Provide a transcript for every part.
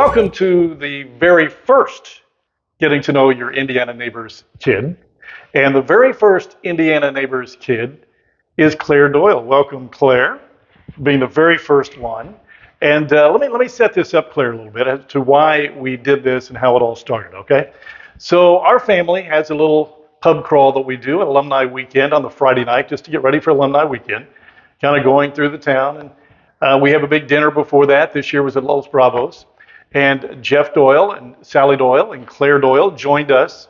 welcome to the very first Getting to Know Your Indiana Neighbors Kid. And the very first Indiana Neighbors Kid is Claire Doyle. Welcome, Claire, being the very first one. And let me set this up, Claire, a little bit as to why we did this and how it all started, okay? So our family has a little pub crawl that we do, an alumni weekend on the Friday night, just to get ready for alumni weekend, kind of going through the town. And we have a big dinner before that. This year was at Los Bravos. And Jeff Doyle and Sally Doyle and Claire Doyle joined us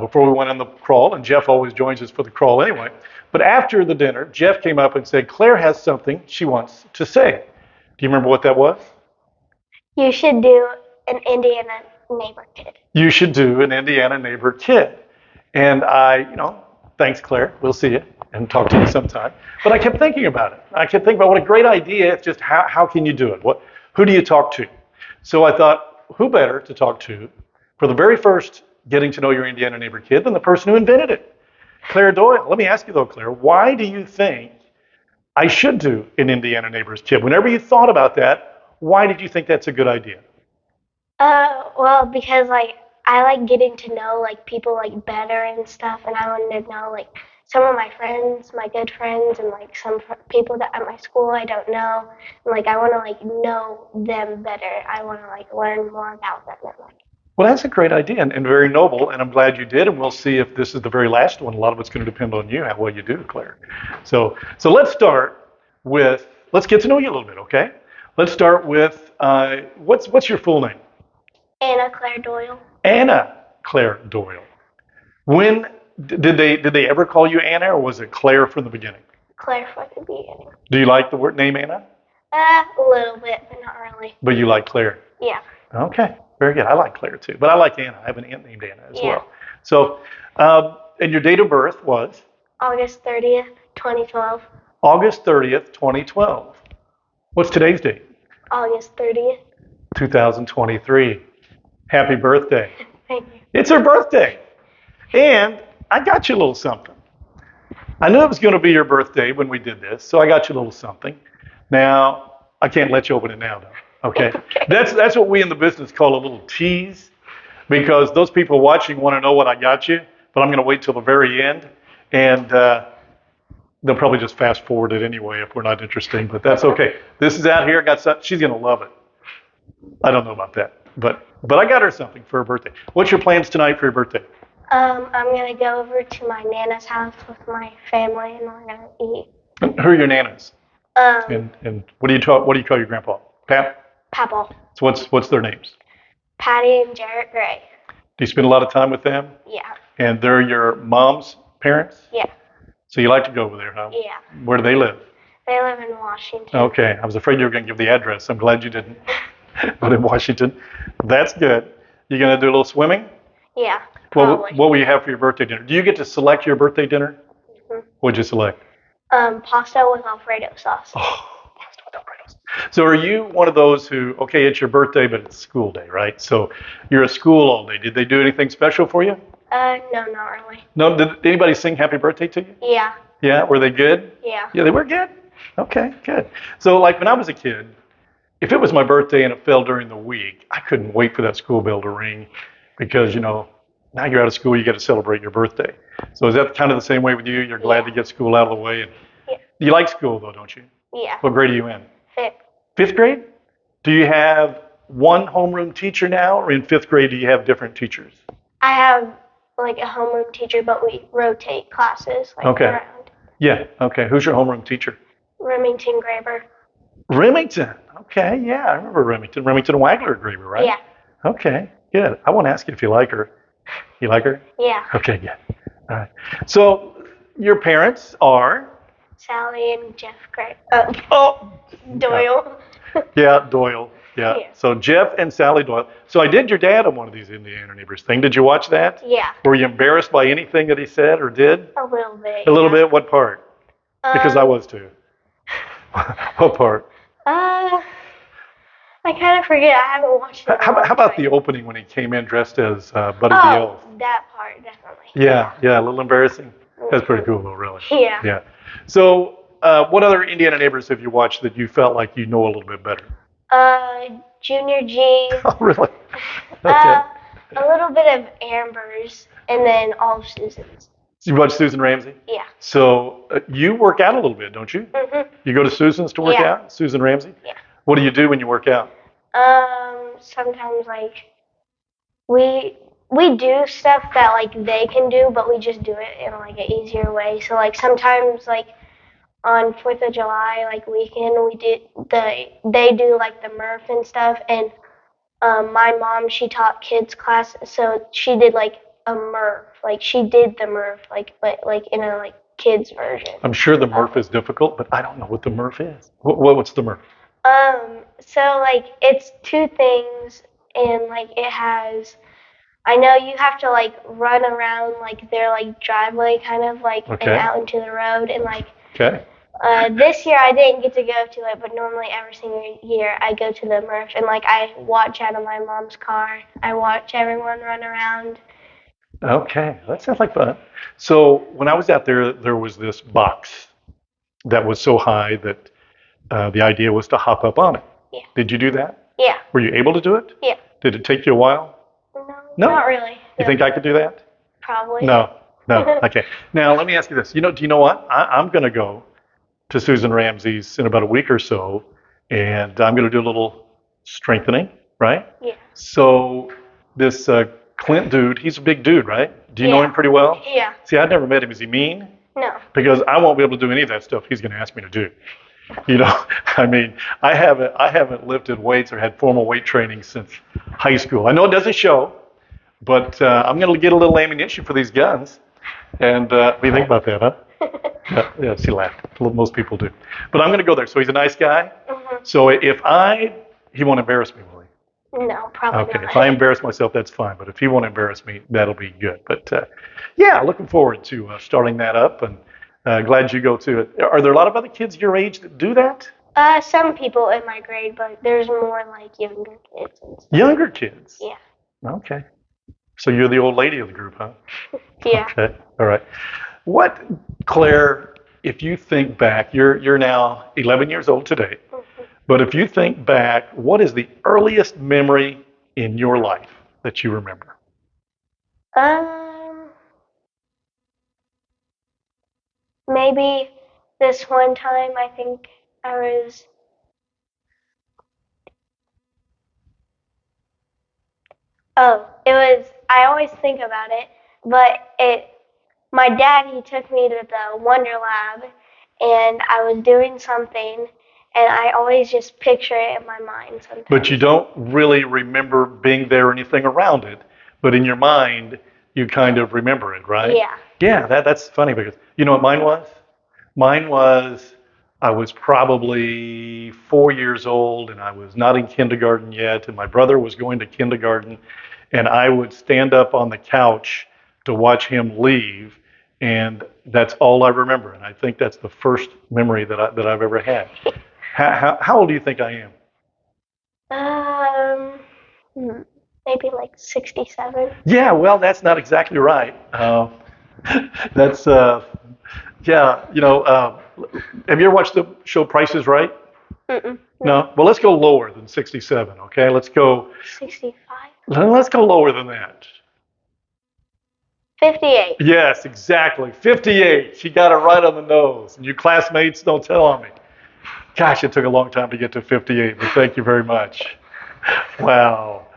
before we went on the crawl. And Jeff always joins us for the crawl anyway. But after the dinner, Jeff came up and said, Claire has something she wants to say. Do you remember what that was? You should do an Indiana neighbor kid. You should do an Indiana neighbor kid. And thanks, Claire. We'll see you and talk to you sometime. But I kept thinking about it. I kept thinking about what a great idea. It's just how can you do it? Who do you talk to? So I thought, who better to talk to for the very first Getting to Know Your Indiana Neighbor Kid than the person who invented it, Claire Doyle. Let me ask you though, Claire, why do you think I should do an Indiana Neighbor's Kid? Whenever you thought about that, why did you think that's a good idea? Well, because I like getting to know people better and stuff, and I wanted to know some of my friends, my good friends, and some people that at my school I don't know. And I want to know them better. I want to learn more about them. Well, that's a great idea and very noble, and I'm glad you did. And we'll see if this is the very last one. A lot of it's going to depend on you, how well you do, Claire. So let's start with, let's get to know you a little bit, okay? Let's start with, what's your full name? Anna Claire Doyle. Anna Claire Doyle. When did they ever call you Anna, or was it Claire from the beginning? Claire from the beginning. Do you like the word name Anna? A little bit, but not really. But you like Claire? Yeah. Okay, very good. I like Claire too, but I like Anna. I have an aunt named Anna as well. So, and your date of birth was? August 30th, 2012. August 30th, 2012. What's today's date? August 30th. 2023. Happy birthday. Thank you. It's her birthday. And I got you a little something. I knew it was going to be your birthday when we did this, so I got you a little something. Now, I can't let you open it now, though. Okay? That's what we in the business call a little tease, because those people watching want to know what I got you, but I'm going to wait till the very end, and they'll probably just fast forward it anyway if we're not interested, but that's okay. This is out here. She's going to love it. I don't know about that, but I got her something for her birthday. What's your plans tonight for your birthday? I'm going to go over to my Nana's house with my family, and we're going to eat. Who are your nanas? And what do you call your grandpa? Papa. So what's their names? Patty and Jarrett Gray. Do you spend a lot of time with them? Yeah. And they're your mom's parents? Yeah. So you like to go over there, huh? Yeah. Where do they live? They live in Washington. Okay. I was afraid you were going to give the address. I'm glad you didn't. But in Washington. That's good. You going to do a little swimming? Yeah. What will you have for your birthday dinner? Do you get to select your birthday dinner? Mm-hmm. What'd you select? Pasta with Alfredo sauce. Oh, pasta with Alfredo sauce. So are you one of those who, okay, it's your birthday, but it's school day, right? So you're at school all day. Did they do anything special for you? No, not really. No? Did anybody sing happy birthday to you? Yeah. Yeah? Were they good? Yeah. Yeah, they were good? Okay, good. So when I was a kid, if it was my birthday and it fell during the week, I couldn't wait for that school bell to ring because, now you're out of school, you got to celebrate your birthday. So is that kind of the same way with you? You're glad to get school out of the way? And you like school, though, don't you? Yeah. What grade are you in? Fifth. Fifth grade? Do you have one homeroom teacher now, or in fifth grade do you have different teachers? I have a homeroom teacher, but we rotate classes around. Yeah, okay. Who's your homeroom teacher? Remington Graber. Remington. Okay, yeah, I remember Remington. Remington Wagler Graber, right? Yeah. Okay, good. I won't ask you if you like her. You like her? Yeah. Okay, good. All right. So your parents are? Sally and Jeff Gray. Doyle. Yeah, Doyle. Yeah. So Jeff and Sally Doyle. So I did your dad on one of these Indiana Neighbors thing. Did you watch that? Yeah. Were you embarrassed by anything that he said or did? A little bit. A little bit? What part? Because I was too. What part? I kind of forget. I haven't watched it. How about the opening when he came in dressed as Buddy the Elf? That part, definitely. Yeah, a little embarrassing. That's pretty cool, though, really. Yeah. Yeah. So what other Indiana Neighbors have you watched that you felt like you know a little bit better? Junior G, Oh, really? Okay. a little bit of Amber's, and then all of Susan's. So you watch Susan Ramsey? Yeah. So you work out a little bit, don't you? Mhm. You go to Susan's to work Yeah. out? Susan Ramsey? Yeah. What do you do when you work out? Sometimes like we do stuff that like they can do, but we just do it in like an easier way. So like sometimes like on 4th of July like weekend they do like the Murph and stuff, and my mom, she taught kids class, so she did like a Murph, like she did the Murph, like but like in a like kids version. I'm sure the Murph is difficult, but I don't know what the Murph is. What's the Murph? So like it's two things, and like it has. I know you have to like run around like their like driveway, kind of like and Okay. out into the road, and like Okay. this year I didn't get to go to it, but normally every single year I go to the Murph, and like I watch out of my mom's car. I watch everyone run around. Okay, that sounds like fun. So when I was out there, there was this box that was so high that the idea was to hop up on it. Yeah. Did you do that? Yeah. Were you able to do it? Yeah. Did it take you a while? No, not really. You think I could do that? Probably. No. Okay. Now let me ask you this. Do you know what? I'm going to go to Susan Ramsey's in about a week or so, and I'm going to do a little strengthening, right? Yeah. So this Clint dude, he's a big dude, right? Do you know Yeah. him pretty well? Yeah. See, I've never met him. Is he mean? No. Because I won't be able to do any of that stuff he's going to ask me to do. I mean, I haven't lifted weights or had formal weight training since high school. I know it doesn't show, but I'm going to get a little ammunition for these guns. And what do you think about that, huh? Yeah, she laughed. Most people do. But I'm going to go there. So he's a nice guy. Mhm. So he won't embarrass me, will he? No, probably Okay, not. if I embarrass myself, that's fine. But if he won't embarrass me, that'll be good. But yeah, looking forward to starting that up, and glad you go to it. Are there a lot of other kids your age that do that? Some people in my grade, but there's more like younger kids and stuff. Younger kids? Yeah. Okay. So you're the old lady of the group, huh? Yeah. Okay, all right. Claire, if you think back, you're now 11 years old today, but if you think back, what is the earliest memory in your life that you remember? Maybe this one time I think I was. Oh, it was. I always think about it, but my dad, he took me to the Wonder Lab, and I was doing something, and I always just picture it in my mind sometimes. But you don't really remember being there or anything around it, but in your mind, you kind of remember it, right? Yeah. Yeah, that's funny because you know what mine was? Mine was, I was probably 4 years old and I was not in kindergarten yet, and my brother was going to kindergarten, and I would stand up on the couch to watch him leave, and that's all I remember. And I think that's the first memory that I've ever had. How old do you think I am? Maybe like 67. Yeah, well, that's not exactly right. That's yeah, have you ever watched the show Price is Right? Mm-mm. No? Well, let's go lower than 67, okay? Let's go 65. lower than that. 58. Yes, exactly. 58. She got it right on the nose. And you classmates, don't tell on me. Gosh, it took a long time to get to 58, but thank you very much. Wow.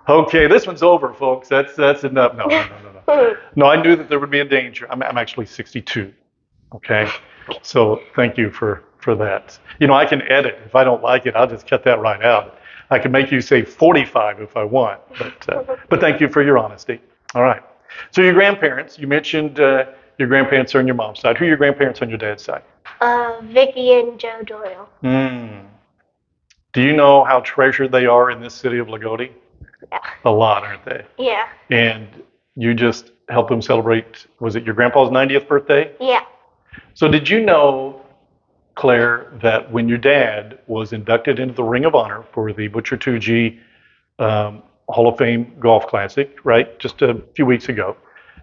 Okay, this one's over, folks. That's enough. No. No, I knew that there would be a danger. I'm actually 62. Okay, so thank you for that. I can edit. If I don't like it, I'll just cut that right out. I can make you say 45 if I want, but thank you for your honesty. All right. So your grandparents, you mentioned your grandparents are on your mom's side. Who are your grandparents on your dad's side? Vicky and Joe Doyle. Do you know how treasured they are in this city of Lagodi? Yeah. A lot, aren't they? Yeah. And you just helped them celebrate, was it your grandpa's 90th birthday? Yeah. So did you know, Claire, that when your dad was inducted into the Ring of Honor for the Butcher 2G Hall of Fame Golf Classic, right, just a few weeks ago,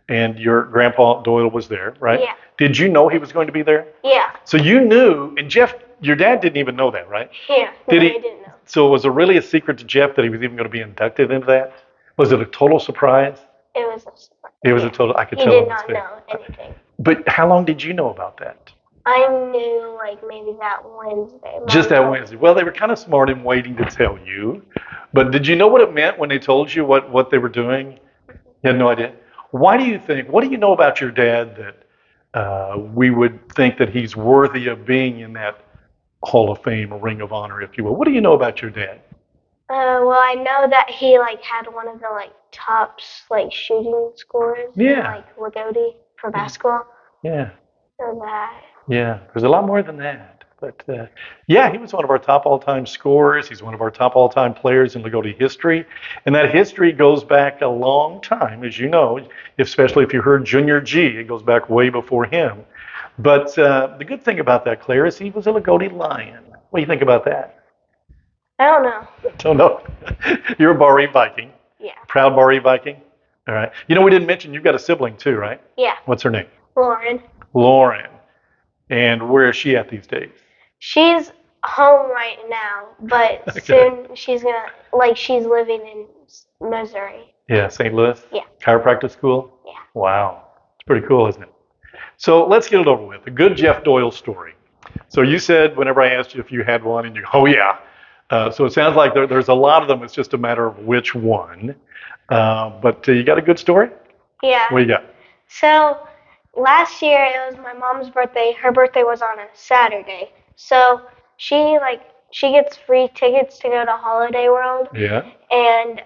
and your grandpa Doyle was there, right? Yeah. Did you know he was going to be there? Yeah. So you knew, and Jeff your dad didn't even know that, right? Yeah, no, Did I he? didn't know. So was it really a secret to Jeff that he was even going to be inducted into that? Was it a total surprise? It was a surprise. It was a Yeah. total. I could He tell did on his not face. know anything. But how long did you know about that? I knew like maybe that Wednesday. Just Mom that told me. Wednesday. Well, they were kind of smart in waiting to tell you. But did you know what it meant when they told you what they were doing? You had no idea. Why do you think? What do you know about your dad that we would think that he's worthy of being in that Hall of Fame or Ring of Honor, if you will? What do you know about your dad? Well, I know that he like had one of the like top like shooting scores in Yeah. like Lagodi for basketball. Yeah. So that. Yeah. There's a lot more than that. But yeah, he was one of our top all-time scorers. He's one of our top all-time players in Lagodi history. And that history goes back a long time, as you know, especially if you heard Junior G. It goes back way before him. But the good thing about that, Claire, is he was a Lagodi Lion. What do you think about that? I don't know. Don't know. You're a Barre Viking. Yeah. Proud Barre Viking. All right. You know, we didn't mention you've got a sibling too, right? Yeah. What's her name? Lauren. Lauren. And where is she at these days? She's home right now, but Okay. soon she's gonna she's living in Missouri. Yeah, St. Louis? Yeah. Chiropractic school? Yeah. Wow. It's pretty cool, isn't it? So let's get it over with. A good Jeff Doyle story. So you said whenever I asked you if you had one, and you go, oh yeah. So it sounds like there's a lot of them. It's just a matter of which one. But you got a good story? Yeah. What do you got? So last year it was my mom's birthday. Her birthday was on a Saturday. So she gets free tickets to go to Holiday World. Yeah. And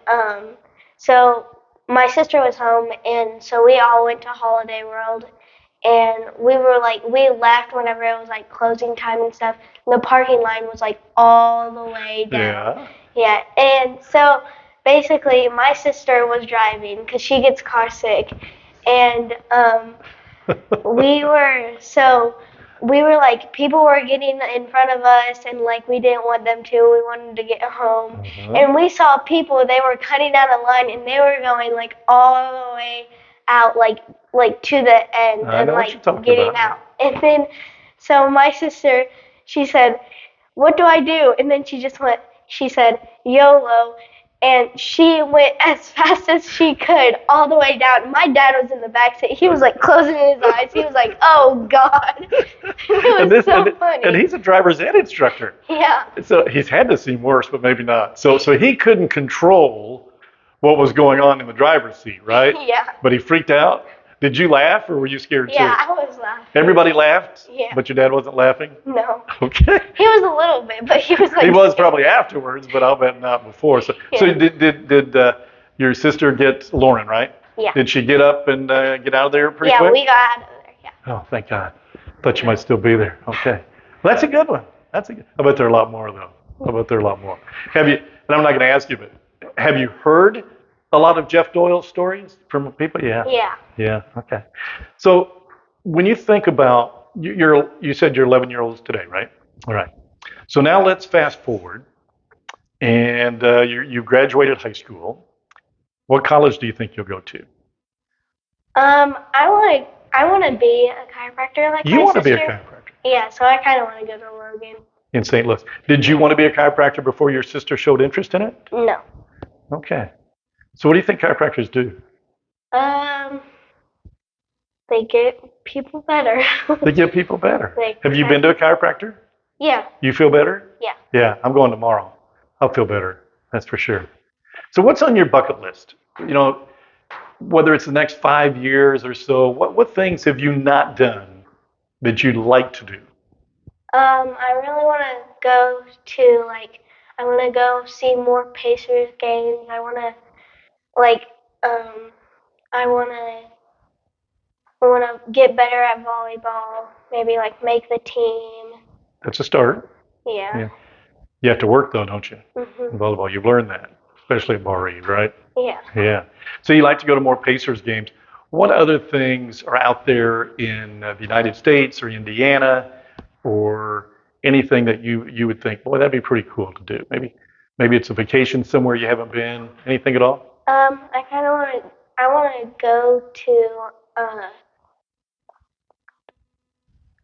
so my sister was home, and so we all went to Holiday World. And we left whenever it was like closing time and stuff. And the parking line was like all the way down. Yeah. Yeah. And so basically, my sister was driving because she gets car sick, and we were like people were getting in front of us, and like we didn't want them to. We wanted to get home, and we saw people. They were cutting out a line, and they were going like all the way out, like to the end, I and know what like you're talking getting about. out. And then, so my sister, she said, "What do I do?" And then she just went. She said, "YOLO." And she went as fast as she could all the way down. My dad was in the back seat. He was like closing his eyes. He was like, "Oh God!" It was so funny. And he's a driver's ed instructor. Yeah. So he's had to seem worse, but maybe not. So he couldn't control what was going on in the driver's seat, right? Yeah. But he freaked out. Did you laugh, or were you scared Yeah, too? I was laughing. Everybody laughed. Yeah. But your dad wasn't laughing. No. Okay. He was a little bit, but he was like. He was probably afterwards, but I'll bet not before. So, Yeah. so did your sister get Lauren, right? Yeah. Did she get up and get out of there pretty Yeah, quick? we got out of there. Yeah. Oh, thank God. Thought you might still be there. Okay. Well, that's a good one. I bet there are a lot more, though. I bet there are a lot more. Have you, and I'm not going to ask you, but have you heard a lot of Jeff Doyle stories from people? Yeah. Yeah. Yeah. Okay. So when you think about, you said you're 11-year-olds today, right? All right. So now let's fast forward, and you've graduated high school. What college do you think you'll go to? I want to be a chiropractor like You my want to be a sister. chiropractor Yeah, so I kind of want to go to Logan. in St. Louis. Did you want to be a chiropractor before your sister showed interest in it? No. Okay. So what do you think chiropractors do? They get people better. They get people better. They Have you been to a chiropractor? Yeah. You feel better? Yeah. Yeah, I'm going tomorrow. I'll feel better. That's for sure. So what's on your bucket list? You know, whether it's the next 5 years or so, what things have you not done that you'd like to do? I really want to go to I want to go see more Pacers games. I want to I want to get better at volleyball. Maybe make the team. That's a start. Yeah. Yeah. You have to work though, don't you? Mhm. In volleyball, you've learned that, especially at Barre, right? Yeah. Yeah. So you like to go to more Pacers games. What other things are out there in the United States or Indiana or anything that you would think, boy, that'd be pretty cool to do? Maybe it's a vacation somewhere you haven't been. Anything at all? I kind of want to. I want to go to.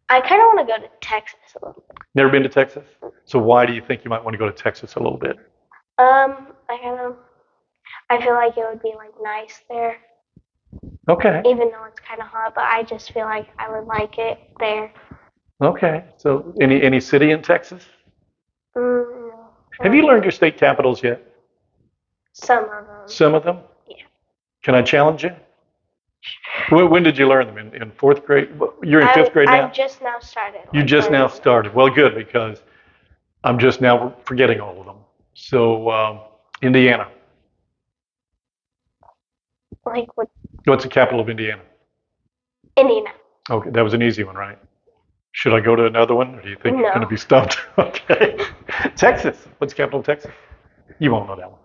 I kind of want to go to Texas a little bit. Never been to Texas? So why do you think you might want to go to Texas a little bit? I feel like it would be like nice there, Okay. even though it's kind of hot. But I just feel like I would like it there. Okay. So any city in Texas? No. Have you learned your state capitals yet? Some of them. Some of them? Yeah. Can I challenge you? When did you learn them? In fourth grade? You're in fifth grade now? I've just now started. You just now started. Well, good, because I'm just now forgetting all of them. So, Indiana. Like what? What's the capital of Indiana? Indiana. Okay, that was an easy one, right? Should I go to another one, or do you think you're No. going to be stumped? Okay. Texas. What's the capital of Texas? You won't know that one.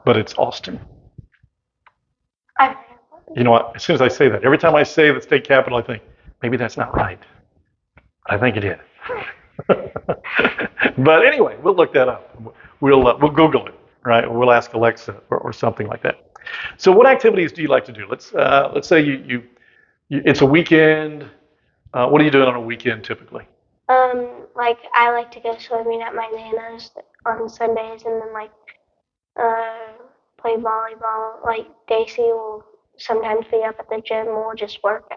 But it's Austin. You know what? As soon as I say that, every time I say the state capital, I think, maybe that's not right. I think it is. But anyway, we'll look that up. We'll Google it, right? Or we'll ask Alexa or something like that. So what activities do you like to do? Let's say you it's a weekend. What are you doing on a weekend typically? Like I like to go swimming at my nana's on Sundays, and then play volleyball. Like Daisy will sometimes be up at the gym. We'll just work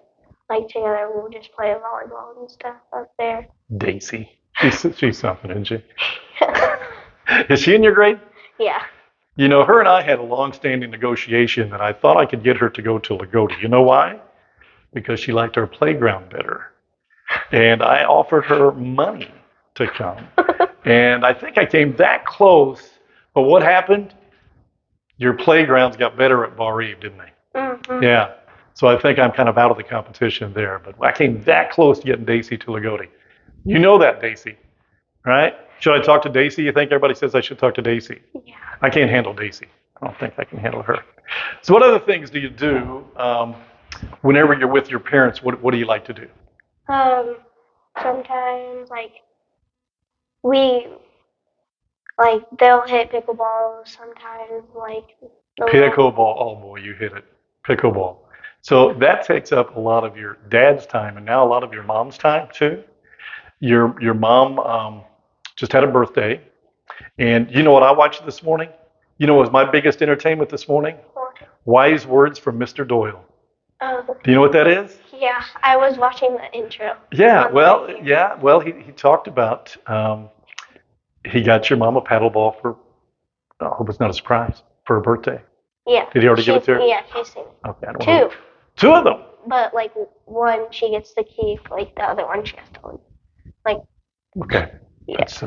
like together. We'll just play volleyball and stuff up there. Daisy. She's something, isn't she? Is she in your grade? Yeah. You know, her and I had a long-standing negotiation that I thought I could get her to go to Lagodi. You know why? Because she liked our playground better. And I offered her money to come. And I think I came that close. But what happened? Your playgrounds got better at Bar Eve, didn't they? Mm-hmm. Yeah. So I think I'm kind of out of the competition there. But I came that close to getting Daisy to Lagodi. You know that, Daisy, right? Should I talk to Daisy? You think everybody says I should talk to Daisy? Yeah. I can't handle Daisy. I don't think I can handle her. So what other things do you do whenever you're with your parents? What do you like to do? Sometimes we they'll hit pickleball. Sometimes Pickleball. Oh boy, you hit it. Pickleball. So that takes up a lot of your dad's time and now a lot of your mom's time too. Your mom just had a birthday, and you know what I watched this morning? You know what was my biggest entertainment this morning? Wise words from Mr. Doyle. Do you know what that is? Yeah, I was watching the intro. Yeah, well, he talked about he got your mom a paddleball for, I hope it's not a surprise, for her birthday. Yeah. Did he already give it to her? Yeah, she's seen it. Okay, I don't Two. know. Two of them? But one she gets to keep, the other one she has to leave. Okay. Yeah. That's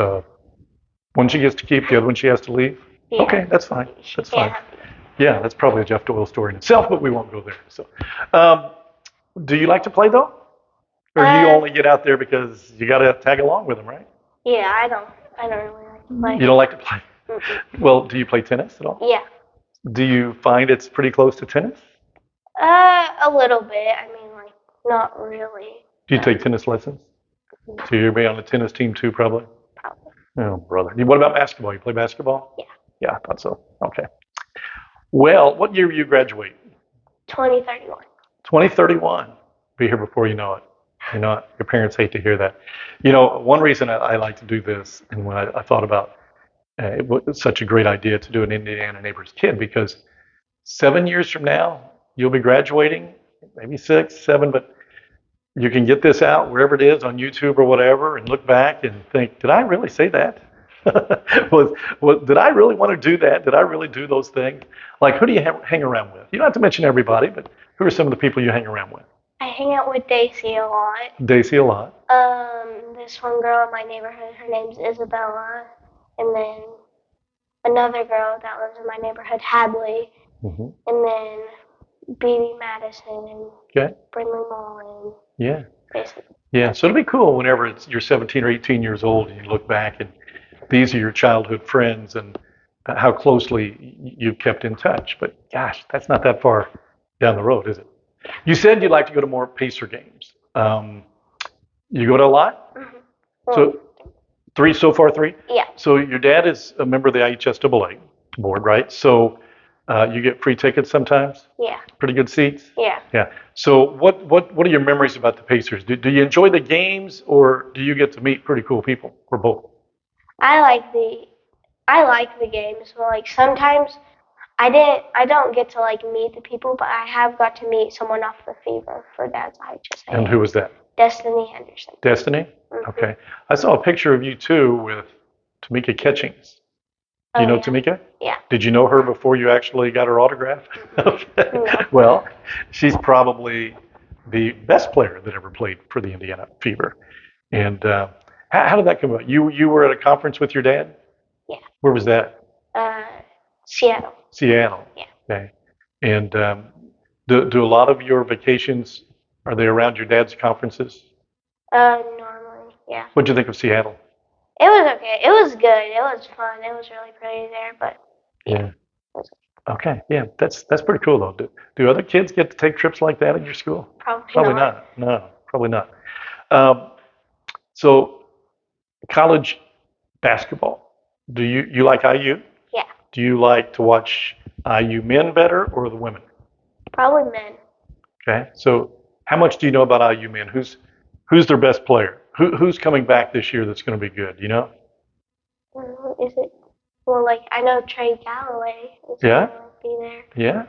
one she gets to keep, the other one she has to leave? Yeah. Okay, that's fine. That's fine. Yeah. Yeah, that's probably a Jeff Doyle story in itself, but we won't go there. So, do you like to play though? Or do you only get out there because you got to tag along with them, right? Yeah, I don't really like to play. You don't like to play? Mm-mm. Well, do you play tennis at all? Yeah. Do you find it's pretty close to tennis? A little bit. I mean, not really. Do you take tennis lessons? So you're on the tennis team too, probably? Probably. Oh, brother. What about basketball? You play basketball? Yeah. Yeah, I thought so. Okay. Well, what year you graduate? 2031. 2031. Be here before you know it. You know, your parents hate to hear that. You know, one reason I like to do this, and when I thought about it was such a great idea to do an Indiana Neighbor's Kid, because 7 years from now, you'll be graduating, maybe 6, 7, but you can get this out wherever it is on YouTube or whatever and look back and think, did I really say that? Did I really want to do that? Did I really do those things? Like, who do you hang around with? You don't have to mention everybody, but who are some of the people you hang around with? I hang out with Daisy a lot. Daisy a lot. This one girl in my neighborhood, her name's Isabella, and then another girl that lives in my neighborhood, Hadley, Mm-hmm. and then BB Madison and Okay. Brindley Mullen. Yeah. Basically. Yeah. So it'll be cool whenever you're 17 or 18 years old and you look back and these are your childhood friends and how closely you've kept in touch. But gosh, that's not that far down the road, is it? You said you'd like to go to more Pacer games. You go to a lot? Mm-hmm. So 3 so far, 3? Yeah. So your dad is a member of the IHSAA board, right? So you get free tickets sometimes? Yeah. Pretty good seats? Yeah. Yeah. So what are your memories about the Pacers? Do you enjoy the games, or do you get to meet pretty cool people, or both? I like the I like the games, but like sometimes I don't get to like meet the people, but I have got to meet someone off the Fever for Dad's And IHSA. who was that? Destiny Henderson. Destiny? Okay. I saw a picture of you too with Tamika Catchings. Do you Oh know yeah. Tamika? Yeah. Did you know her before you actually got her autograph? Okay. No. Well, she's probably the best player that ever played for the Indiana Fever. And how did that come about? You were at a conference with your dad? Yeah. Where was that? Seattle. Seattle. Yeah. Okay. And do a lot of your vacations, are they around your dad's conferences? Normally, yeah. What'd you think of Seattle? It was okay. It was good. It was fun. It was really pretty there, but Yeah. it was Okay. Yeah. That's pretty cool though. Do other kids get to take trips like that at your school? probably Probably not. not. No, probably not. Um, so college basketball. Do you like IU? Yeah, Do you like to watch IU men better or the women? probably men. Okay. So how much do you know about IU men? Who's their best player? Who's coming back this year that's going to be good? You know? Is it? Well, like I know Trey Galloway is Yeah. gonna be there. Yeah.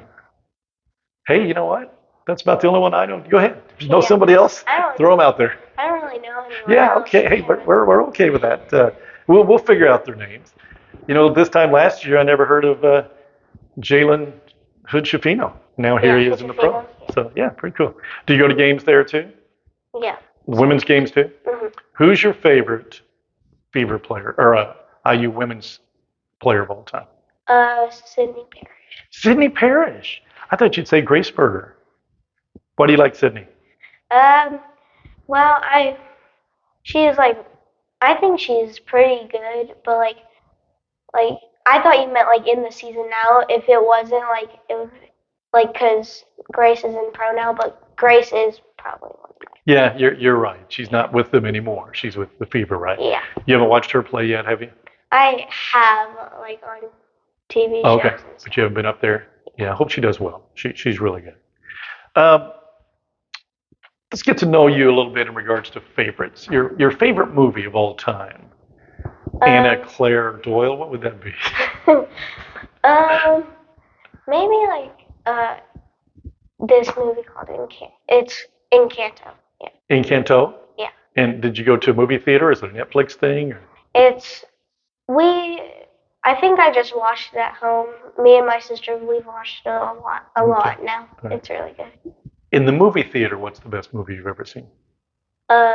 Hey, you know what? That's about the only one I know. Go ahead. If you know Yeah. somebody else, I don't. throw them out there. I don't really know anyone Yeah. else. Okay. Hey, we're okay with that. We'll figure out their names. You know, this time last year, I never heard of Jalen Hood Shafino. Now here he is in the pro. Hood-Schifino, yeah. So yeah, pretty cool. Do you go to games there too? Yeah. Women's games too? hmm Who's your favorite Fever player or IU women's player of all time? Sydney Parrish. Sydney Parrish. I thought you'd say Grace Berger. Why do you like Sydney? Well, she's like, I think she's pretty good, but like I thought you meant like in the season now. If it wasn't like it was like because Grace is in pro now, but Grace is probably one. Yeah, you're right. She's not with them anymore. She's with the Fever, right? Yeah, You haven't watched her play yet, have you? I have like on TV Oh, shows okay, and but stuff. you haven't been up there. Yeah, I hope she does well. She's really good. Um, let's get to know you a little bit in regards to favorites. Your favorite movie of all time. Anna Claire Doyle. What would that be? Maybe like this movie called Encanto. It's Encanto. Yeah. Encanto. Yeah. And did you go to a movie theater? Is it a Netflix thing? Or? It's we. I think I just watched it at home. Me and my sister, we've watched it a lot now. Right. It's really good. In the movie theater, what's the best movie you've ever seen? Uh,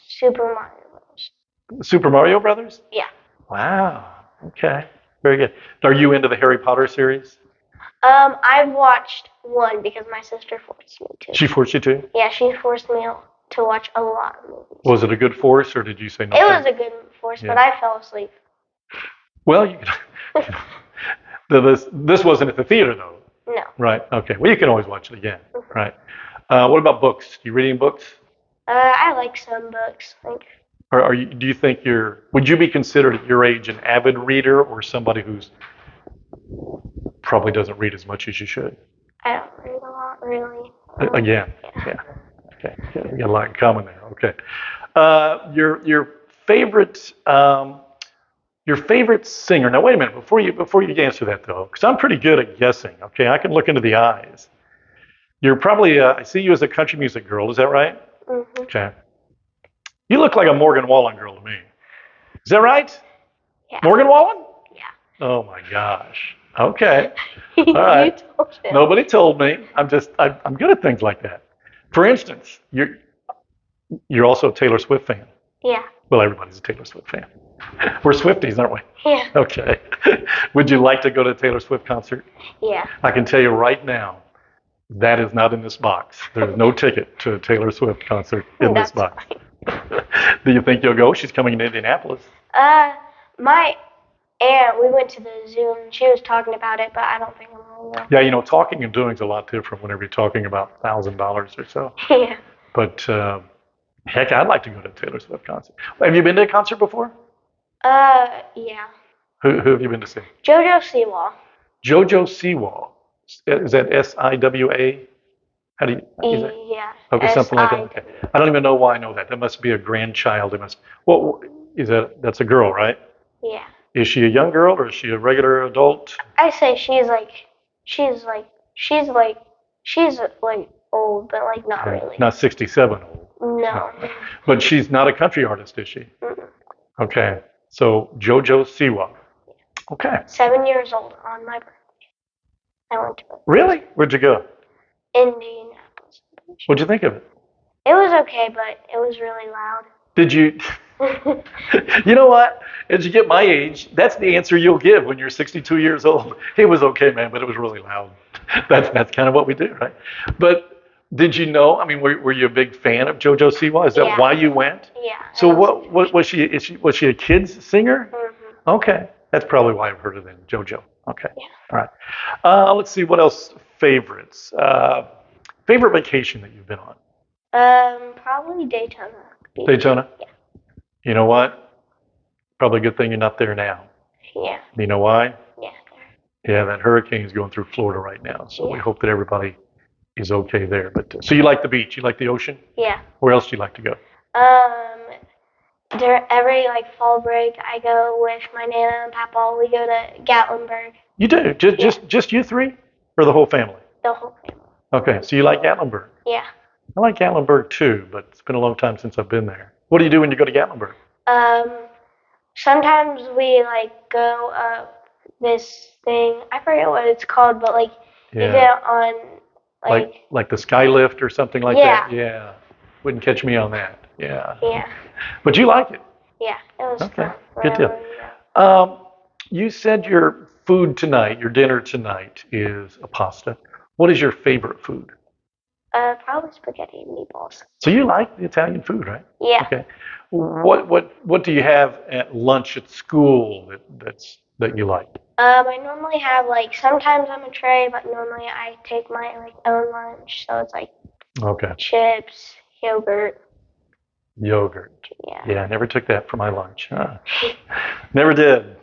Super Mario Bros. Super Mario Brothers? Yeah. Wow. Okay. Very good. Are you into the Harry Potter series? I've watched one because my sister forced me to. She forced you to? Yeah, she forced me to watch a lot of movies. Was it a good force, or did you say no? It was a good force, Yeah. but I fell asleep. Well, you could, this wasn't at the theater, though. No. Right. Okay. Well, you can always watch it again. Right. What about books? You reading books? I like some books. Like. Or do you think would you be considered at your age an avid reader or somebody who's probably doesn't read as much as you should? I don't read a lot, really. Again. Yeah. Okay. Yeah, we got a lot in common there. Okay. Your favorite singer. Now wait a minute before you answer that though, because I'm pretty good at guessing. Okay, I can look into the eyes. You're probably I see you as a country music girl. Is that right? Mm-hmm. Okay. You look like a Morgan Wallen girl to me. Is that right? Yeah. Morgan Wallen? Yeah. Oh my gosh. Okay. All right. You told him. Nobody told me. I'm good at things like that. For instance, you're also a Taylor Swift fan. Yeah. Well, everybody's a Taylor Swift fan. We're Swifties, aren't we? Yeah. Okay. Would you like to go to a Taylor Swift concert? Yeah. I can tell you right now, that is not in this box. There's no ticket to a Taylor Swift concert in this box. Fine. Do you think you'll go? She's coming to Indianapolis. My aunt, we went to the zoo and she was talking about it, but I don't think I'm gonna go. Yeah, talking and doing is a lot different whenever you're talking about $1,000 or so. Yeah. But heck, I'd like to go to a Taylor Swift concert. Have you been to a concert before? Yeah. Who have you been to see? JoJo Siwa. JoJo Siwa. Is that Siwa? How do you, is it? Yeah. Okay, something like that. Okay. SIW. I don't even know why I know that. That must be a grandchild. It must, well, that's a girl, right? Yeah. Is she a young girl or is she a regular adult? I say she's like, she's like, she's like old, but like not Okay. really. Not 67 old. No. But she's not a country artist, is she? Mm-mm. Okay. So JoJo Siwa. Okay. 7 years old on my birthday. I went to Really? Where'd you go? Indianapolis. What'd you think of it? It was okay, but it was really loud. Did you? You know what? As you get my age, that's the answer you'll give when you're 62 years old. It was okay, man, but it was really loud. That's kind of what we do, right? But did you know? I mean, were you a big fan of JoJo Siwa? Is that Yeah. why you went? Yeah. So what was she? Was she a kids singer? Mm-hmm. Okay, that's probably why I've heard of them, JoJo. Okay, Yeah. all right. Let's see what else. Favorites. Favorite vacation that you've been on? Probably Daytona Beach. Daytona. Yeah. You know what? Probably a good thing you're not there now. Yeah. You know why? Yeah. Yeah, that hurricane's going through Florida right now. So we Yeah. hope that everybody is okay there. But so you like the beach? You like the ocean? Yeah. Where else do you like to go? Every like fall break, I go with my nana and papa. We go to Gatlinburg. You do? Just you three, or the whole family? The whole family. Okay, so you like Gatlinburg? Yeah. I like Gatlinburg too, but it's been a long time since I've been there. What do you do when you go to Gatlinburg? Sometimes we like go up this thing. I forget what it's called, but like you Yeah, get on like the sky lift or something like Yeah. that. Yeah, wouldn't catch me on that. Yeah, yeah, but you like it. yeah. It was Okay, fun. good deal. Whenever we go. You said your food tonight, your dinner tonight is a pasta. What is your favorite food? Probably spaghetti and meatballs. So you like the Italian food, right? Yeah. Okay. What do you have at lunch at school that you like? I normally have like sometimes I'm a tray, but normally I take my like own lunch. So it's like Okay. chips, yogurt. Yogurt. Yeah. Yeah, I never took that for my lunch. Huh. Never did.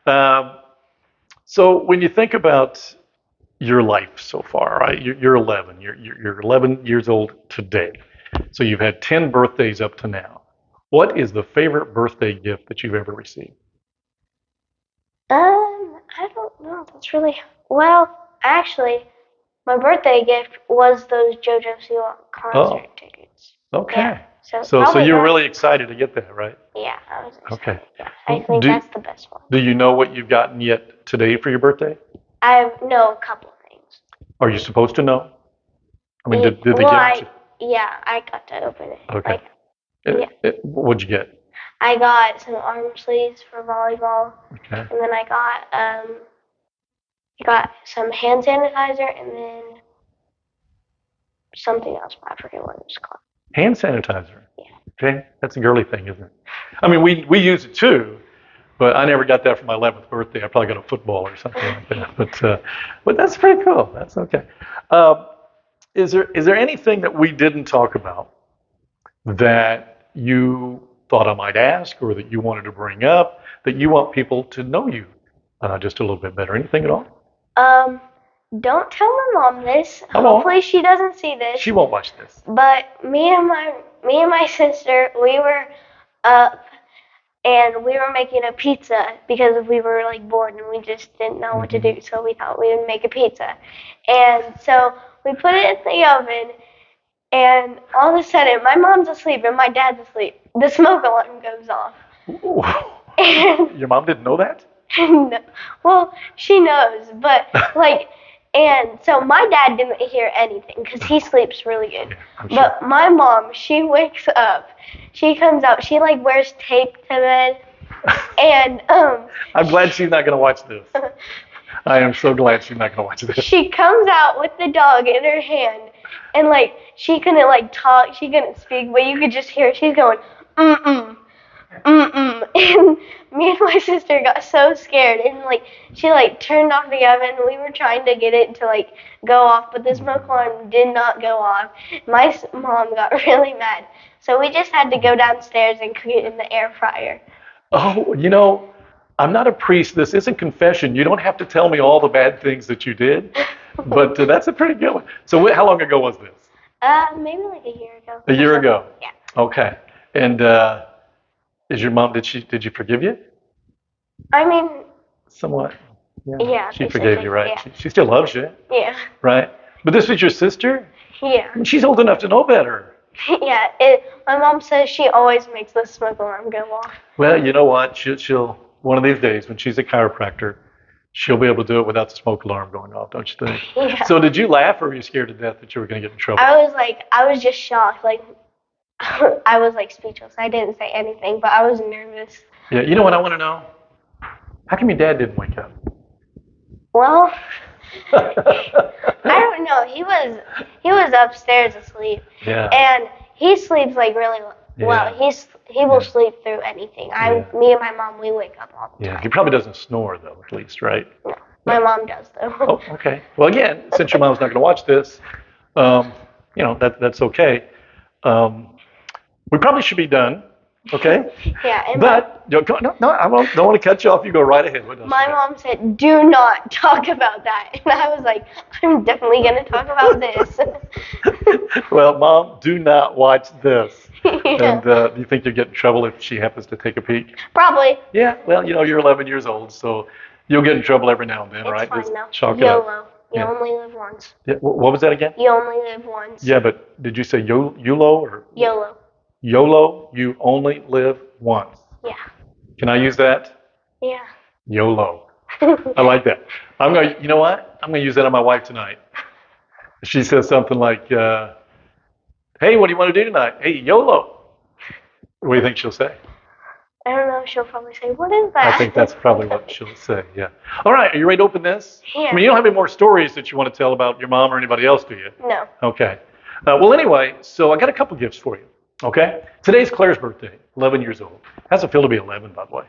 Um, so when you think about your life so far, right? You're 11. You're 11 years old today. So you've had 10 birthdays up to now. What is the favorite birthday gift that you've ever received? I don't know. That's really well. Actually, my birthday gift was those JoJo Siwa concert tickets. Okay. Yeah. So So probably you're that. really excited to get that, right? Yeah, I was excited. Okay. Yeah, I think Do- that's the best one. Do you know what you've gotten yet today for your birthday? I know a couple things. Are you supposed to know? I mean, did they well, give it yeah, I got to open it. Okay. Like, to yeah. What'd you get? I got some arm sleeves for volleyball, Okay. and then I got some hand sanitizer, and then something else, but I forget what it was called. Hand sanitizer. Yeah. Okay. That's a girly thing, isn't it? I mean, we use it too, but I never got that for my 11th birthday. I probably got a football or something like that. But that's pretty cool. That's okay. Is there anything that we didn't talk about that you thought I might ask, or that you wanted to bring up, that you want people to know you just a little bit better? Anything at all? Don't tell my mom this. I won't. Hopefully she doesn't see this. She won't watch this. But me and my sister, we were up and we were making a pizza because we were like bored and we just didn't know what to do. So we thought we would make a pizza. And so we put it in the oven, and all of a sudden my mom's asleep and my dad's asleep. The smoke alarm goes off. And Your mom didn't know that? no, well, she knows, but like, and so my dad didn't hear anything because he sleeps really good. Yeah, I'm sure. But my mom, she wakes up, she comes out, she like wears tape to bed, and I'm glad she's not going to watch this. I am so glad she's not going to watch this. she comes out with the dog in her hand, and like she couldn't like talk, she couldn't speak, but you could just hear she's going mm-mm. Mm-mm. And me and my sister got so scared, and like she like turned off the oven. We were trying to get it to like go off, but the smoke alarm did not go off. My mom got really mad, so we just had to go downstairs and cook it in the air fryer. Oh, I'm not a priest. This isn't confession. You don't have to tell me all the bad things that you did. But that's a pretty good one. So how long ago was this? Maybe like a year ago. A year ago. Yeah. Okay. And is your mom? Did you forgive you? I mean, Somewhat. yeah. She forgave you, right? Yeah. She still loves you, Yeah. right? But this was your sister? Yeah. She's old enough to know better. Yeah. My mom says she always makes the smoke alarm go off. Well, you know what? She'll one of these days when she's a chiropractor, she'll be able to do it without the smoke alarm going off, don't you think? Yeah. So did you laugh, or were you scared to death that you were going to get in trouble? I was just shocked. Like, I was like speechless. I didn't say anything, but I was nervous. Yeah. You know what I want to know? How come your dad didn't wake up? Well, I don't know. He was upstairs asleep. Yeah. And he sleeps like really well. Yeah. He will sleep through anything. Me and my mom, we wake up all the time. Yeah. He probably doesn't snore though, at least, right? No, my mom does though. Oh, okay. Well, again, since your mom's not going to watch this, that's okay. We probably should be done. Okay. Yeah. And But no, I don't want to cut you off. You go right ahead. What else my you got? mom said, "Do not talk about that," and I was like, "I'm definitely gonna talk about this." Well, Mom, do not watch this. Yeah. And do you think you'll get in trouble if she happens to take a peek? Probably. Yeah. Well, you're 11 years old, so you'll get in trouble every now and then, It's right? fine Just though. chalk it up. YOLO. You Yeah. only live once. Yeah. What was that again? You only live once. Yeah, but did you say YOLO or YOLO. YOLO? You only live once. Yeah. Can I use that? Yeah. YOLO. I like that. You know what? I'm gonna use that on my wife tonight. She says something like, "Hey, what do you want to do tonight?" "Hey, YOLO." What do you think she'll say? I don't know. She'll probably say, "What is that?" I think that's probably what she'll say. Yeah. All right. Are you ready to open this? Yeah. I mean, you don't have any more stories that you want to tell about your mom or anybody else, do you? No. Okay. Well, anyway, so I got a couple gifts for you. Okay. Today's Claire's birthday, 11 years old. How's it feel to be 11, by the way?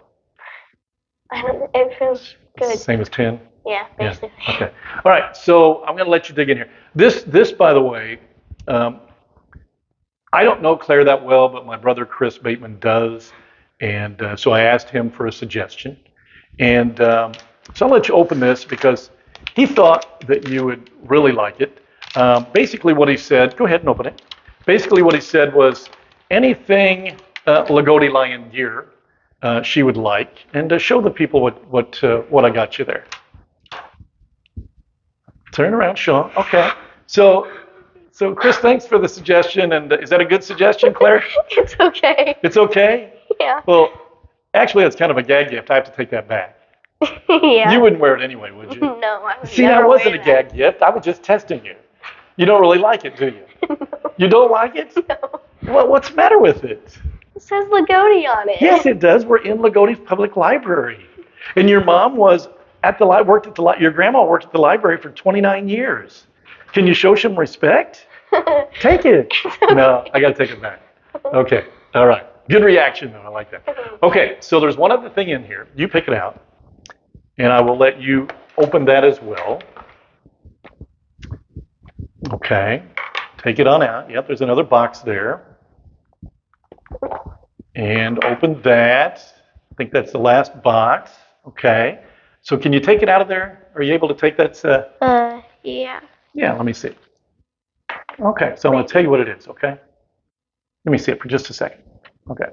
It feels good. Same as 10. Yeah, basically. Yeah. Okay. All right. So I'm going to let you dig in here. This, by the way, I don't know Claire that well, but my brother Chris Bateman does, and so I asked him for a suggestion, and so I'll let you open this because he thought that you would really like it. Basically, what he said. Go ahead and open it. Basically, what he said was anything Lagodi Lion gear she would like, and show the people what I got you there. Turn around, Sean. Okay. So Chris, thanks for the suggestion. And is that a good suggestion, Claire? It's okay. It's okay? Yeah. Well, actually, it's kind of a gag gift. I have to take that back. Yeah. You wouldn't wear it anyway, would you? No, I would See, never that wasn't a wear gag gift. I was just testing you. You don't really like it, do you? No. You don't like it? No. What's the matter with it? It says Lagodi on it. Yes, it does. We're in Lagodi Public Library. And your mom was at the your grandma worked at the library for 29 years. Can you show some respect? Take it. No, I got to take it back. Okay. All right. Good reaction, though. I like that. Okay. So there's one other thing in here. You pick it out, and I will let you open that as well. Okay. Take it on out. Yep. There's another box there. And open that. I think that's the last box. Okay. So can you take it out of there? Are you able to take that? Yeah. Yeah. Let me see. Okay, so I'm going to tell you what it is, okay? Let me see it for just a second. Okay,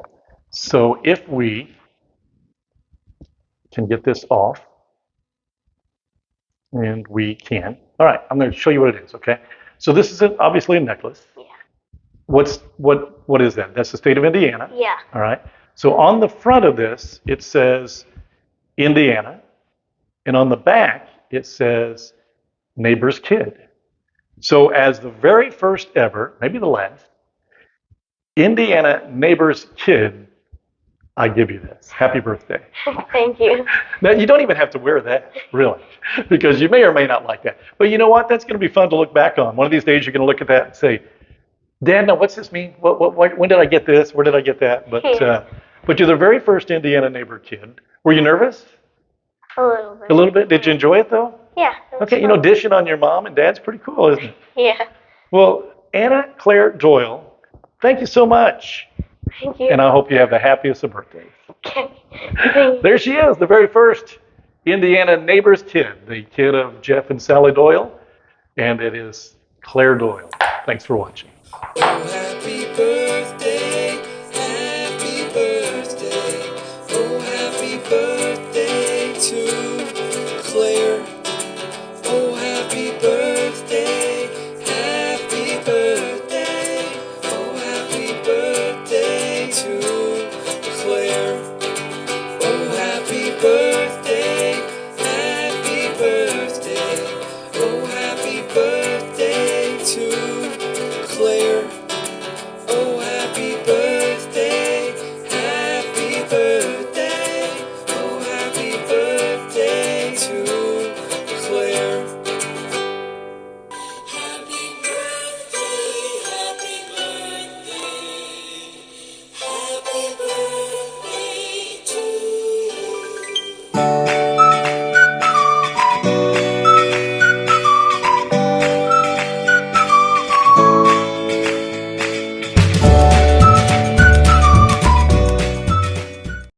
so if we can get this off, and we can. All right, I'm going to show you what it is, okay? So this is obviously a necklace. Yeah. What is that? That's the state of Indiana. Yeah. All right. So on the front of this, it says Indiana, and on the back, it says neighbor's kid. So as the very first ever, maybe the last, Indiana neighbor's kid, I give you this. Happy birthday. Thank you. Now, you don't even have to wear that, really, because you may or may not like that. But you know what? That's going to be fun to look back on. One of these days, you're going to look at that and say, Dad, now what's this mean? When did I get this? Where did I get that? But you're the very first Indiana neighbor kid. Were you nervous? A little bit. A little bit? Did you enjoy it, though? Yeah. Okay, you know, dishing on your mom and dad's pretty cool, isn't it? Yeah. Well, Anna Claire Doyle, thank you so much. Thank you. And I hope you have the happiest of birthdays. Okay. Thank you. There she is, the very first Indiana neighbor's kid, the kid of Jeff and Sally Doyle. and it is Claire Doyle. Thanks for watching. Happy birthday.